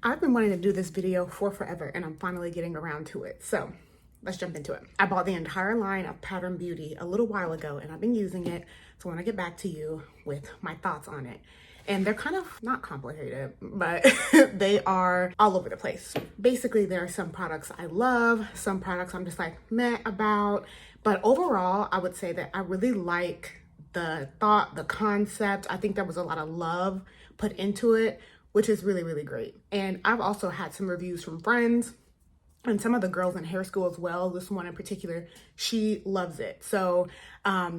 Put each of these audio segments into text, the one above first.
I've been wanting to do this video for forever and I'm finally getting around to it. So let's jump into it. I bought the entire line of Pattern Beauty a little while ago and I've been using it. So I want to get back to you with my thoughts on it. And they're kind of not complicated, but they are all over the place. Basically, there are some products I love, some products I'm just like meh about. But overall, I would say that I really like the thought, the concept. I think there was a lot of love put into it, which is really, really great. And I've also had some reviews from friends and some of the girls in hair school as well. This one in particular, she loves it. So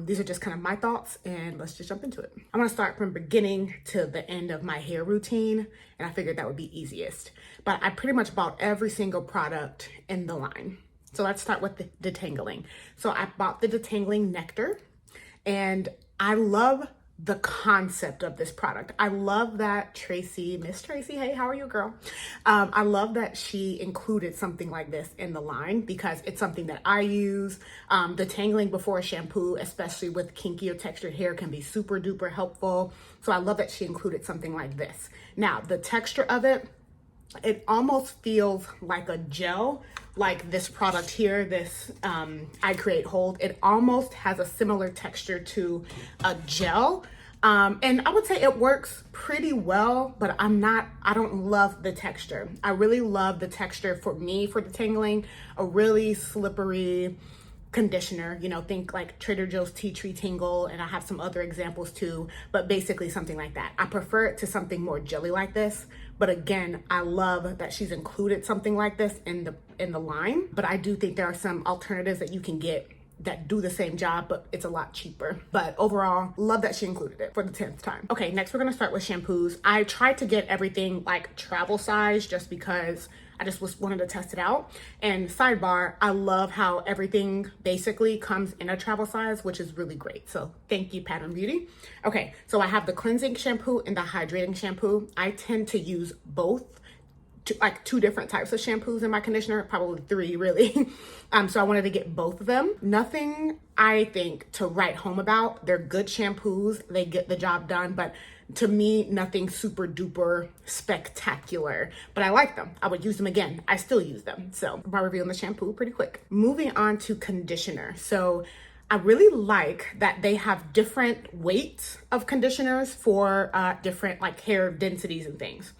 these are just kind of my thoughts and let's just jump into it. I'm gonna start from beginning to the end of my hair routine and I figured that would be easiest. But I pretty much bought every single product in the line. So let's start with the Detangling. So I bought the Detangling Nectar and I love the concept of this product. I love that Tracee, Miss Tracee, hey, how are you, girl? I love that she included something like this in the line because it's something that I use. Detangling before a shampoo, especially with kinky or textured hair, can be super duper helpful. So I love that she included something like this. Now, the texture of it, it almost feels like a gel, like this product here, this I Create Hold. It almost has a similar texture to a gel. And I would say it works pretty well, but I don't love the texture. I really love the texture for me, for Detangling, a really slippery conditioner, you know, think like Trader Joe's Tea Tree Tingle, and I have some other examples too, but basically something like that. I prefer it to something more jelly like this, but again, I love that she's included something like this in the line, but I do think there are some alternatives that you can get that do the same job, but it's a lot cheaper. But overall, love that she included it for the 10th time. Okay, next we're gonna start with shampoos. I tried to get everything like travel size just because I just wanted to test it out. And sidebar, I love how everything basically comes in a travel size, which is really great. So thank you, Pattern Beauty. Okay, so I have the cleansing shampoo and the hydrating shampoo. I tend to use both, two different types of shampoos in my conditioner, probably three really. So I wanted to get both of them. Nothing I think to write home about. They're good shampoos, they get the job done, but to me, nothing super duper spectacular, but I like them. I would use them again. I still use them. So my review on the shampoo pretty quick. Moving on to conditioner. So I really like that they have different weights of conditioners for different like hair densities and things.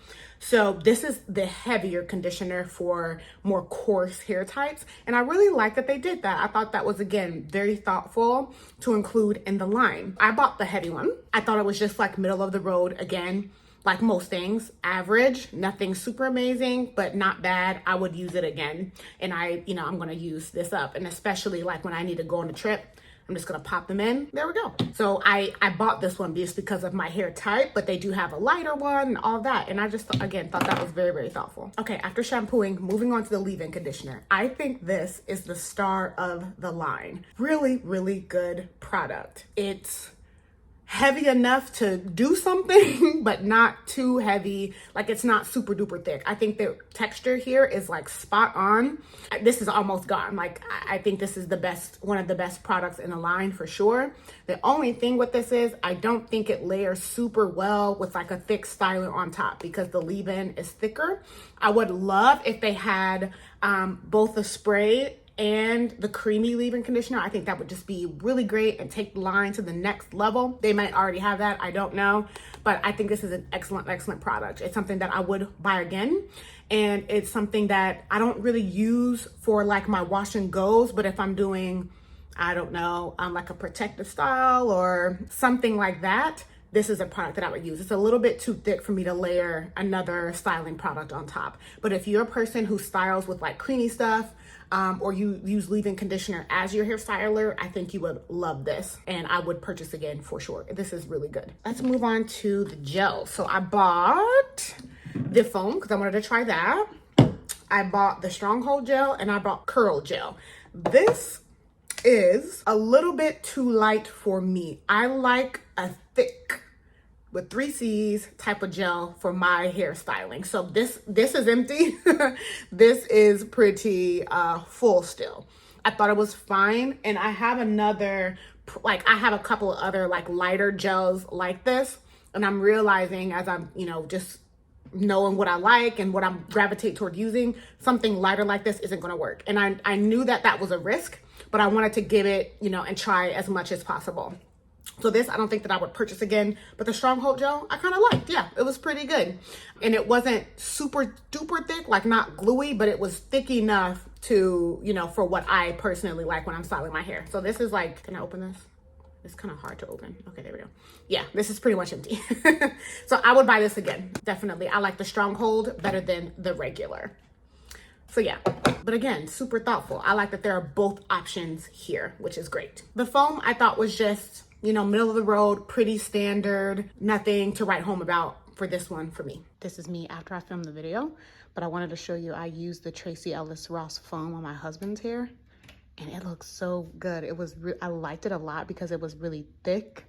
So this is the heavier conditioner for more coarse hair types. And I really like that they did that. I thought that was, again, very thoughtful to include in the line. I bought the heavy one. I thought it was just like middle of the road. Again, like most things, average, nothing super amazing, but not bad. I would use it again. And I'm gonna use this up. And especially like when I need to go on a trip, I'm just gonna pop them in. There we go. So I bought this one just because of my hair type, but they do have a lighter one and all that. And I just, again, thought that was very, very thoughtful. Okay, after shampooing, moving on to the leave-in conditioner. I think this is the star of the line. Really, really good product. It's heavy enough to do something, but not too heavy. Like it's not super duper thick. I think the texture here is like spot on. This is almost gone. Like I think this is one of the best products in the line for sure. The only thing with this is I don't think it layers super well with like a thick styler on top because the leave-in is thicker. I would love if they had both the spray and the creamy leave-in conditioner. I think that would just be really great and take the line to the next level. They might already have that, I don't know, but I think this is an excellent, excellent product. It's something that I would buy again, and it's something that I don't really use for like my wash and goes, but if I'm doing, I don't know, like a protective style or something like that, this is a product that I would use. It's a little bit too thick for me to layer another styling product on top. But if you're a person who styles with like creamy stuff, or you use leave-in conditioner as your hair styler, I think you would love this. And I would purchase again for sure. This is really good. Let's move on to the gel. So I bought the foam because I wanted to try that. I bought the Stronghold gel and I bought Curl gel. This is a little bit too light for me. I like a thick with 3 C's type of gel for my hair styling. So this is empty. This is pretty full still. I thought it was fine. And I have I have a couple of other like lighter gels like this. And I'm realizing as I'm, just knowing what I like and what I'm gravitate toward using, something lighter like this isn't gonna work. And I knew that that was a risk, but I wanted to give it, you know, and try as much as possible. So this, I don't think that I would purchase again, but the Stronghold gel, I kind of liked. Yeah, it was pretty good. And it wasn't super duper thick, like not gluey, but it was thick enough to, you know, for what I personally like when I'm styling my hair. So this is like, can I open this? It's kind of hard to open. Okay, there we go. Yeah, this is pretty much empty. So I would buy this again, definitely. I like the Stronghold better than the regular. So yeah, but again, super thoughtful. I like that there are both options here, which is great. The foam I thought was just, you know, middle of the road, pretty standard, nothing to write home about for this one for me. This is me after I filmed the video, but I wanted to show you I used the Tracee Ellis Ross foam on my husband's hair. And it looks so good. It was, I liked it a lot because it was really thick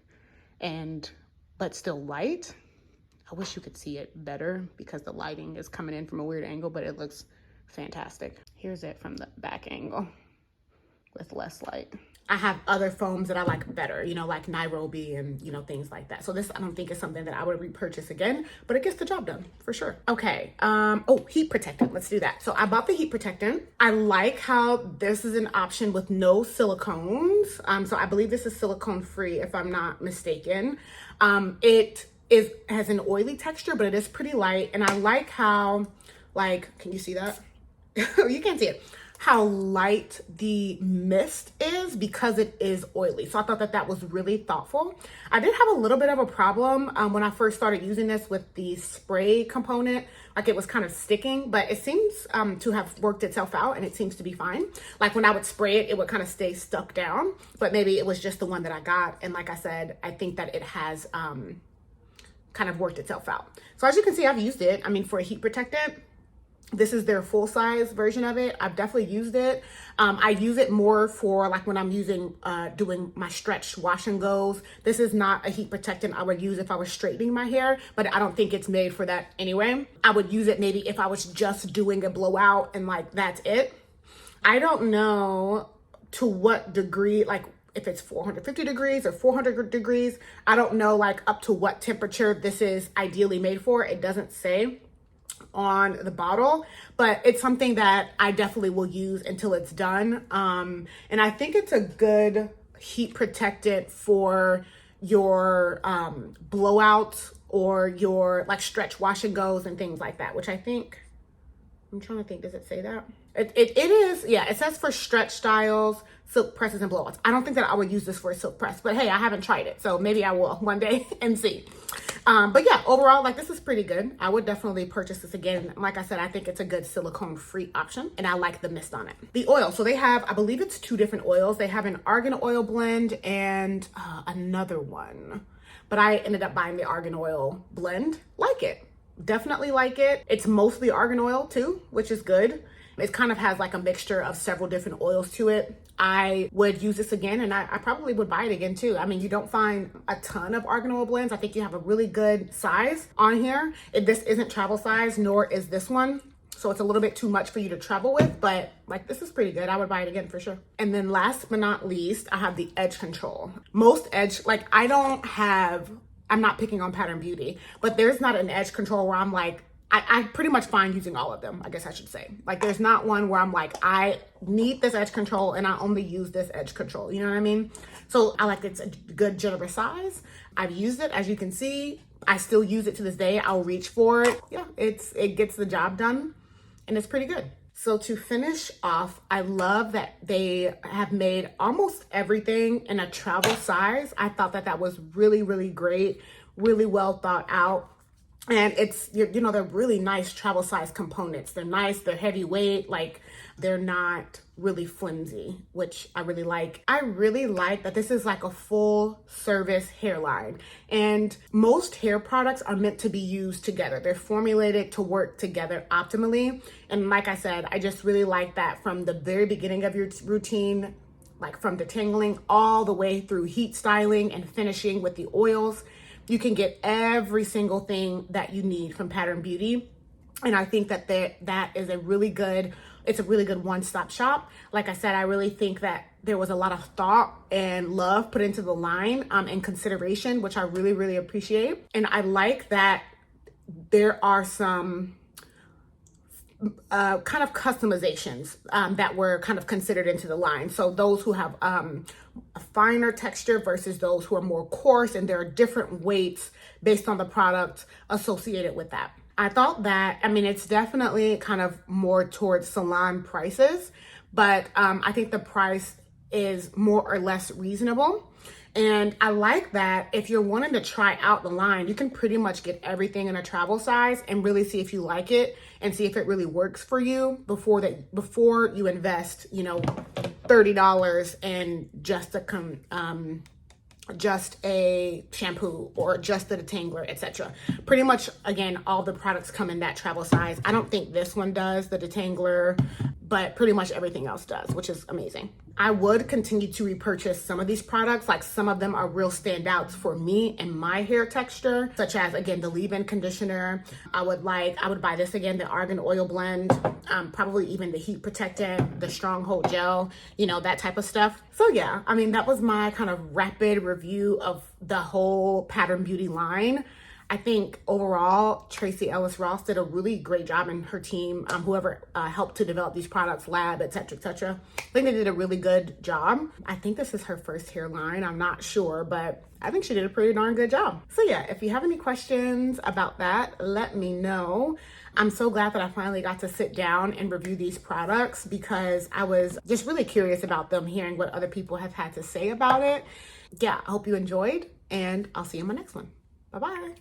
but still light. I wish you could see it better because the lighting is coming in from a weird angle, but it looks fantastic. Here's it from the back angle with less light. I have other foams that I like better, you know, like Nairobi and, you know, things like that. So this, I don't think is something that I would repurchase again, but it gets the job done for sure. Okay. Oh, heat protectant. Let's do that. So I bought the heat protectant. I like how this is an option with no silicones. So I believe this is silicone free if I'm not mistaken. It has an oily texture, but it is pretty light. And I like how, like, can you see that? You can't see it. How light the mist is because it is oily. So I thought that that was really thoughtful. I did have a little bit of a problem when I first started using this with the spray component. Like it was kind of sticking, but it seems to have worked itself out and it seems to be fine. Like when I would spray it, it would kind of stay stuck down, but maybe it was just the one that I got. And like I said, I think that it has kind of worked itself out. So as you can see, I've used it. I mean, for a heat protectant, this is their full size version of it. I've definitely used it. I use it more for like when I'm using, doing my stretch wash and goes. This is not a heat protectant I would use if I was straightening my hair, but I don't think it's made for that anyway. I would use it maybe if I was just doing a blowout and like, that's it. I don't know to what degree, like if it's 450 degrees or 400 degrees. I don't know like up to what temperature this is ideally made for. It doesn't say on the bottle, but it's something that I definitely will use until it's done. And I think it's a good heat protectant for your blowouts or your like stretch wash and goes and things like that, which I think, I'm trying to think, does it say that? It is, yeah, it says for stretch styles, silk presses and blowouts. I don't think that I would use this for a silk press, but hey, I haven't tried it. So maybe I will one day and see. But yeah, overall, like this is pretty good. I would definitely purchase this again. Like I said, I think it's a good silicone free option and I like the mist on it. The oil, so they have, I believe it's 2 different oils. They have an argan oil blend and another one, but I ended up buying the argan oil blend. Like it, definitely like it. It's mostly argan oil too, which is good. It kind of has like a mixture of several different oils to it. I would use this again and I probably would buy it again too. I mean, you don't find a ton of argan oil blends. I think you have a really good size on here. This isn't travel size, nor is this one. So it's a little bit too much for you to travel with, but like this is pretty good. I would buy it again for sure. And then last but not least, I have the edge control. Most edge, like I'm not picking on Pattern Beauty, but there's not an edge control where I'm like, I pretty much find using all of them, I guess I should say. Like there's not one where I'm like, I need this edge control and I only use this edge control, you know what I mean? So I like it's a good generous size. I've used it, as you can see. I still use it to this day. I'll reach for it. Yeah, it gets the job done and it's pretty good. So to finish off, I love that they have made almost everything in a travel size. I thought that that was really, really great, really well thought out. And it's, you know, they're really nice travel size components. They're nice, they're heavyweight, like they're not really flimsy, which I really like. I really like that this is like a full service hairline. And most hair products are meant to be used together. They're formulated to work together optimally. And like I said, I just really like that from the very beginning of your routine, like from detangling all the way through heat styling and finishing with the oils. You can get every single thing that you need from Pattern Beauty. And I think that that is a really good one-stop shop. Like I said, I really think that there was a lot of thought and love put into the line and consideration, which I really, really appreciate. And I like that there are some kind of customizations that were kind of considered into the line. So those who have a finer texture versus those who are more coarse, and there are different weights based on the product associated with that. I thought that, I mean, it's definitely kind of more towards salon prices, but I think the price is more or less reasonable. And I like that if you're wanting to try out the line, you can pretty much get everything in a travel size and really see if you like it and see if it really works for you before you invest, you know, $30 in just a shampoo or just the detangler, etc. Pretty much, again, all the products come in that travel size. I don't think this one does, the detangler, but pretty much everything else does, which is amazing. I would continue to repurchase some of these products. Like, some of them are real standouts for me and my hair texture, such as, again, the Leavein conditioner. I would buy this again, the Argan Oil Blend, probably even the Heat Protectant, the Stronghold Gel, you know, that type of stuff. So yeah, I mean, that was my kind of rapid review of the whole Pattern Beauty line. I think overall, Tracee Ellis Ross did a really great job, and her team, whoever helped to develop these products, lab, etc., etc. I think they did a really good job. I think this is her first hair line. I'm not sure, but I think she did a pretty darn good job. So yeah, if you have any questions about that, let me know. I'm so glad that I finally got to sit down and review these products, because I was just really curious about them, hearing what other people have had to say about it. Yeah, I hope you enjoyed, and I'll see you in my next one. Bye-bye.